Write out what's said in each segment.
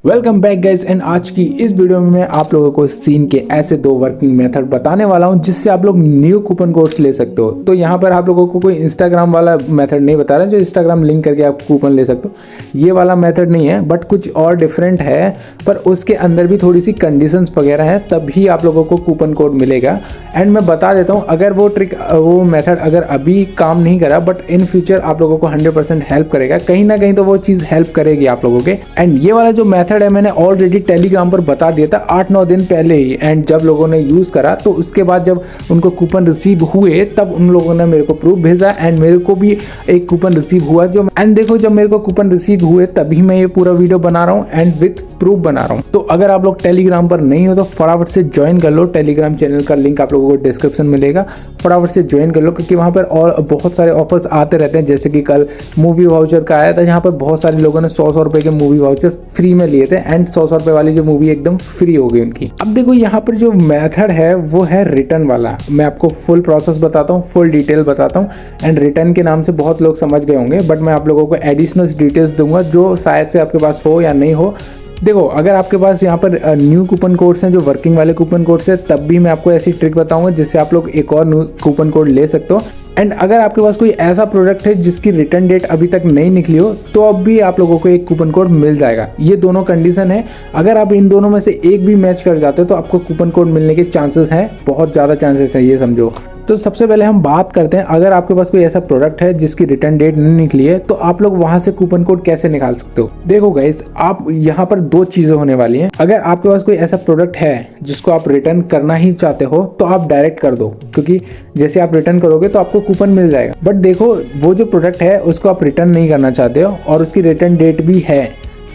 Welcome back guys and आज की इस वीडियो में मैं आप लोगों को सीन के ऐसे दो वर्किंग मेथड बताने वाला हूं जिससे आप लोग न्यू कूपन कोड्स ले सकते हो। तो यहां पर आप लोगों को कोई इंस्टाग्राम वाला मेथड नहीं बता रहा जो इंस्टाग्राम लिंक करके आप कूपन ले सकते हो, ये वाला मेथड नहीं है, बट कुछ और डिफरेंट है। पर उसके अंदर भी थोड़ी सी कंडीशंस वगैरह हैं, तभी आप लोगों को कूपन कोड मिलेगा। एंड मैं बता देता हूँ, अगर वो मेथड अगर अभी काम नहीं करा बट इन फ्यूचर आप लोगों को 100% हेल्प करेगा, कहीं ना कहीं तो वो चीज़ हेल्प करेगी आप लोगों के। एंड ये वाला जो मेथड है मैंने ऑलरेडी टेलीग्राम पर बता दिया था 8-9 दिन पहले ही। एंड जब लोगों ने यूज़ करा तो उसके बाद जब उनको कूपन रिसीव हुए तब उन लोगों ने मेरे को प्रूफ भेजा एंड मेरे को भी एक कूपन रिसीव हुआ जो एंड देखो जब मेरे को कूपन रिसीव हुए तभी मैं ये पूरा वीडियो बना रहा हूँ एंड विथ प्रूफ बना रहा हूँ। तो अगर आप लोग टेलीग्राम पर नहीं हो तो फटाफट से ज्वाइन कर लो। टेलीग्राम चैनल का लिंक आप लोगों को डिस्क्रिप्शन में मिलेगा, फटाफट से ज्वाइन कर लो क्योंकि वहाँ पर और बहुत सारे ऑफर्स आते रहते हैं। जैसे कि कल मूवी वाउचर का आया था जहाँ पर बहुत सारे लोगों ने 100 रुपए के मूवी वाउचर फ्री में लिए थे एंड 100 रुपए वाली जो मूवी एकदम फ्री हो गई उनकी। अब देखो यहाँ पर जो मेथड है वो है रिटर्न वाला। मैं आपको फुल प्रोसेस बताता हूँ, फुल डिटेल बताता हूँ एंड रिटर्न के नाम से बहुत लोग समझ गए होंगे, बट मैं आप लोगों को एडिशनल डिटेल्स दूंगा जो शायद से आपके पास हो या नहीं हो। देखो अगर आपके पास यहाँ पर न्यू कूपन कोड्स हैं जो वर्किंग वाले कूपन कोड्स हैं, तब भी मैं आपको ऐसी ट्रिक बताऊंगा जिससे आप लोग एक और न्यू कूपन कोड ले सकते हो। एंड अगर आपके पास कोई ऐसा प्रोडक्ट है जिसकी रिटर्न डेट अभी तक नहीं निकली हो तो अब भी आप लोगों को एक कूपन कोड मिल जाएगा। ये दोनों कंडीशन है, अगर आप इन दोनों में से एक भी मैच कर जाते हो तो आपको कूपन कोड मिलने के चांसेस हैं, बहुत ज़्यादा चांसेस है, ये समझो। तो सबसे पहले हम बात करते हैं, अगर आपके पास कोई ऐसा प्रोडक्ट है जिसकी रिटर्न डेट नहीं निकली है तो आप लोग वहां से कूपन कोड कैसे निकाल सकते हो। देखो गाइस, आप यहाँ पर दो चीजें होने वाली हैं। अगर आपके पास कोई ऐसा प्रोडक्ट है जिसको आप रिटर्न करना ही चाहते हो तो आप डायरेक्ट कर दो, क्योंकि जैसे आप रिटर्न करोगे तो आपको कूपन मिल जाएगा। बट देखो वो जो प्रोडक्ट है उसको आप रिटर्न नहीं करना चाहते हो और उसकी रिटर्न डेट भी है,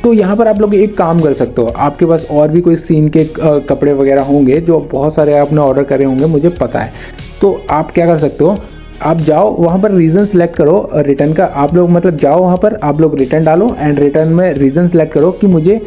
तो यहाँ पर आप लोग एक काम कर सकते हो। आपके पास और भी कोई सीन के कपड़े वगैरह होंगे जो बहुत सारे आपने ऑर्डर करे होंगे, मुझे पता है। तो आप क्या कर सकते हो, आप जाओ वहाँ पर रीज़न सेलेक्ट करो रिटर्न का। आप लोग मतलब जाओ वहाँ पर, आप लोग रिटर्न डालो एंड रिटर्न में रीज़न सेलेक्ट करो कि मुझे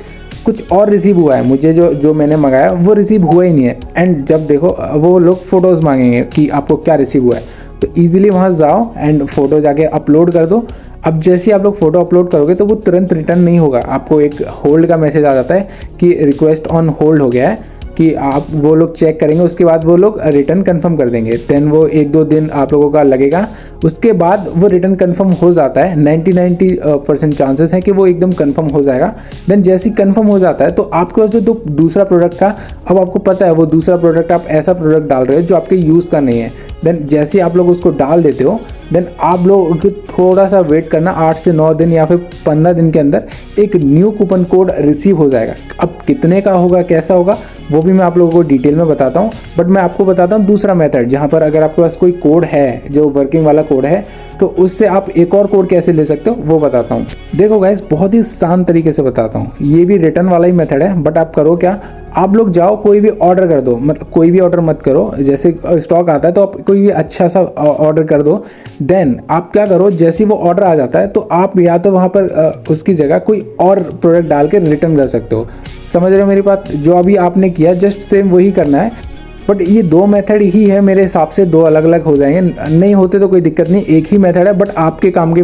कुछ और रिसीव हुआ है, मुझे जो मैंने मंगाया वो रिसीव हुआ ही नहीं है। एंड जब देखो वो लोग फ़ोटोज़ मांगेंगे कि आपको क्या रिसीव हुआ है, तो ईजिली वहाँ जाओ एंड फ़ोटो जाके अपलोड कर दो। अब जैसे ही आप लोग फोटो अपलोड करोगे तो वो तुरंत रिटर्न नहीं होगा, आपको एक होल्ड का मैसेज आ जाता है कि रिक्वेस्ट ऑन होल्ड हो गया है, कि आप वो लोग चेक करेंगे, उसके बाद वो लोग रिटर्न कंफर्म कर देंगे। देन वो 1-2 दिन आप लोगों का लगेगा, उसके बाद वो रिटर्न कंफर्म हो जाता है। 90% चांसेस है कि वो एकदम कंफर्म हो जाएगा। देन जैसे ही कंफर्म हो जाता है तो आपके पास जो दूसरा प्रोडक्ट था, अब आपको पता है वो दूसरा प्रोडक्ट आप ऐसा प्रोडक्ट डाल रहे हो जो आपके यूज़ का नहीं है। देन जैसे ही आप लोग उसको डाल देते हो, देन आप लोग थोड़ा सा वेट करना, 8 से 9 दिन या फिर 15 दिन के अंदर एक न्यू कूपन कोड रिसीव हो जाएगा। अब कितने का होगा, कैसा होगा, वो भी मैं आप लोगों को डिटेल में बताता हूँ। बट मैं आपको बताता हूँ दूसरा मेथड, जहाँ पर अगर आपके पास कोई कोड है जो वर्किंग वाला कोड है तो उससे आप एक और कोड कैसे ले सकते हो वो बताता हूँ। देखो गाइस, बहुत ही शांत तरीके से बताता हूँ। ये भी रिटर्न वाला ही मेथड है, बट आप करो क्या, आप लोग जाओ कोई भी ऑर्डर कर दो, मतलब कोई भी ऑर्डर मत करो। जैसे स्टॉक आता है तो आप कोई भी अच्छा सा ऑर्डर कर दो। देन आप क्या करो, जैसे वो ऑर्डर आ जाता है तो आप या तो वहाँ पर उसकी जगह कोई और प्रोडक्ट डाल के रिटर्न कर सकते हो। समझ रहे हो मेरी बात, जो अभी आपने किया जस्ट सेम वही करना है। बट ये दो मेथड ही है मेरे हिसाब से, दो अलग अलग हो जाएंगे, नहीं होते तो कोई दिक्कत नहीं, एक ही मेथड है बट आपके काम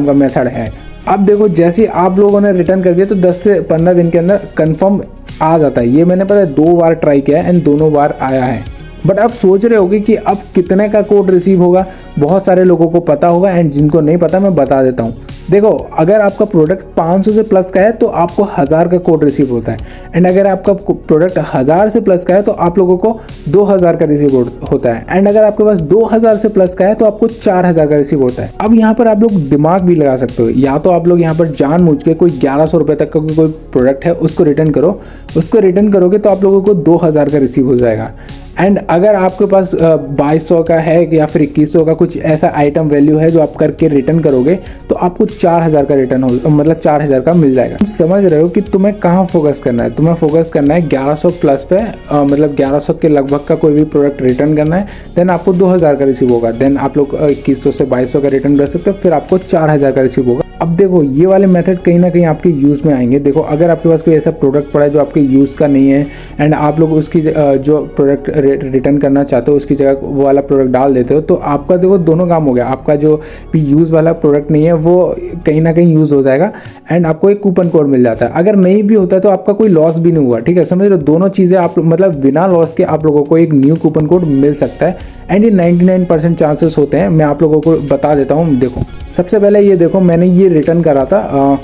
का मेथड है। अब देखो जैसे आप लोगों ने रिटर्न कर दिया तो 10 से 15 दिन के अंदर कंफर्म आ जाता है। ये मैंने पता है 2 बार ट्राई किया है एंड दोनों बार आया है। बट आप सोच रहे होगे कि अब कितने का कोड रिसीव होगा, बहुत सारे लोगों को पता होगा एंड जिनको नहीं पता मैं बता देता हूँ। देखो अगर आपका प्रोडक्ट 500 से प्लस का है तो आपको 1000 का कोड रिसीव होता है, एंड अगर आपका प्रोडक्ट 1000 से प्लस का है तो आप लोगों को 2000 का रिसीव होता है, एंड अगर आपके पास 2000 से प्लस का है तो आपको 4000 का रिसीव होता है। अब यहाँ पर आप लोग दिमाग भी लगा सकते हो, या तो आप लोग यहाँ पर जानबूझ के कोई 1100 रुपये तक का कोई प्रोडक्ट है उसको रिटर्न करो, उसको रिटर्न करोगे तो आप लोगों को 2000 का रिसीव हो जाएगा। एंड अगर आपके पास 2200 का है या फिर 2100 का कुछ ऐसा आइटम वैल्यू है जो आप करके रिटर्न करोगे तो आपको 4000 का रिटर्न हो, मतलब 4000 का मिल जाएगा। समझ रहे हो कि तुम्हें कहाँ फोकस करना है, तुम्हें फोकस करना है 1100 प्लस पे, मतलब 1100 के लगभग का कोई भी प्रोडक्ट रिटर्न करना है। देन आपको 2000 का रिसीव होगा। देन आप लोग 2100 से 2200 का रिटर्न कर सकते हो, फिर आपको 4000 का रिसीव होगा। अब देखो ये वाले मेथड कहीं ना कहीं आपके यूज़ में आएंगे। देखो अगर आपके पास कोई ऐसा प्रोडक्ट पड़ा है जो आपके यूज़ का नहीं है एंड आप लोग उसकी जो प्रोडक्ट रिटर्न करना चाहते हो उसकी जगह वो वाला प्रोडक्ट डाल देते हो, तो आपका देखो दोनों काम हो गया। आपका जो भी यूज़ वाला प्रोडक्ट नहीं है वो कहीं ना कहीं यूज़ हो जाएगा एंड आपको एक कूपन कोड मिल जाता है। अगर नहीं भी होता है तो आपका कोई लॉस भी नहीं हुआ, ठीक है, समझ लो। दोनों चीज़ें आप मतलब बिना लॉस के आप लोगों को एक न्यू कूपन कोड मिल सकता है एंड ये 99% चांसेस होते हैं। मैं आप लोगों को बता देता हूँ। देखो सबसे पहले ये देखो, मैंने ये रिटर्न करा था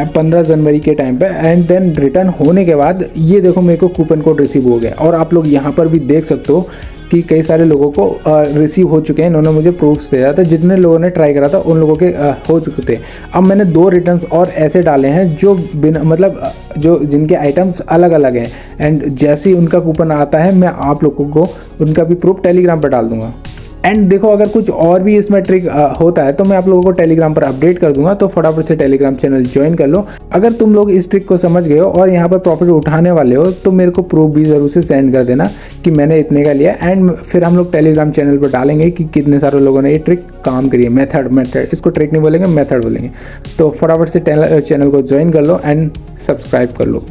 15 जनवरी के टाइम पे एंड देन रिटर्न होने के बाद ये देखो मेरे को कूपन कोड रिसीव हो गया। और आप लोग यहाँ पर भी देख सकते हो कि कई सारे लोगों को रिसीव हो चुके हैं। इन्होंने मुझे प्रूफ्स भेजा था, जितने लोगों ने ट्राई करा था उन लोगों के हो चुके थे। अब मैंने 2 रिटर्न्स और ऐसे डाले हैं जो बिना मतलब जो जिनके आइटम्स अलग अलग हैं एंड जैसे ही उनका कूपन आता है मैं आप लोगों को उनका भी प्रूफ टेलीग्राम पर डाल दूंगा। एंड देखो अगर कुछ और भी इसमें ट्रिक होता है तो मैं आप लोगों को टेलीग्राम पर अपडेट कर दूंगा, तो फटाफट से टेलीग्राम चैनल ज्वाइन कर लो। अगर तुम लोग इस ट्रिक को समझ गए हो और यहाँ पर प्रॉफिट उठाने वाले हो तो मेरे को प्रूफ भी ज़रूर से सेंड कर देना कि मैंने इतने का लिया एंड फिर हम लोग टेलीग्राम चैनल पर डालेंगे कि कितने सारे लोगों ने ये ट्रिक काम करी है। मेथड इसको ट्रिक नहीं बोलेंगे, मेथड बोलेंगे। तो फटाफट से चैनल को ज्वाइन कर लो एंड सब्सक्राइब कर लो।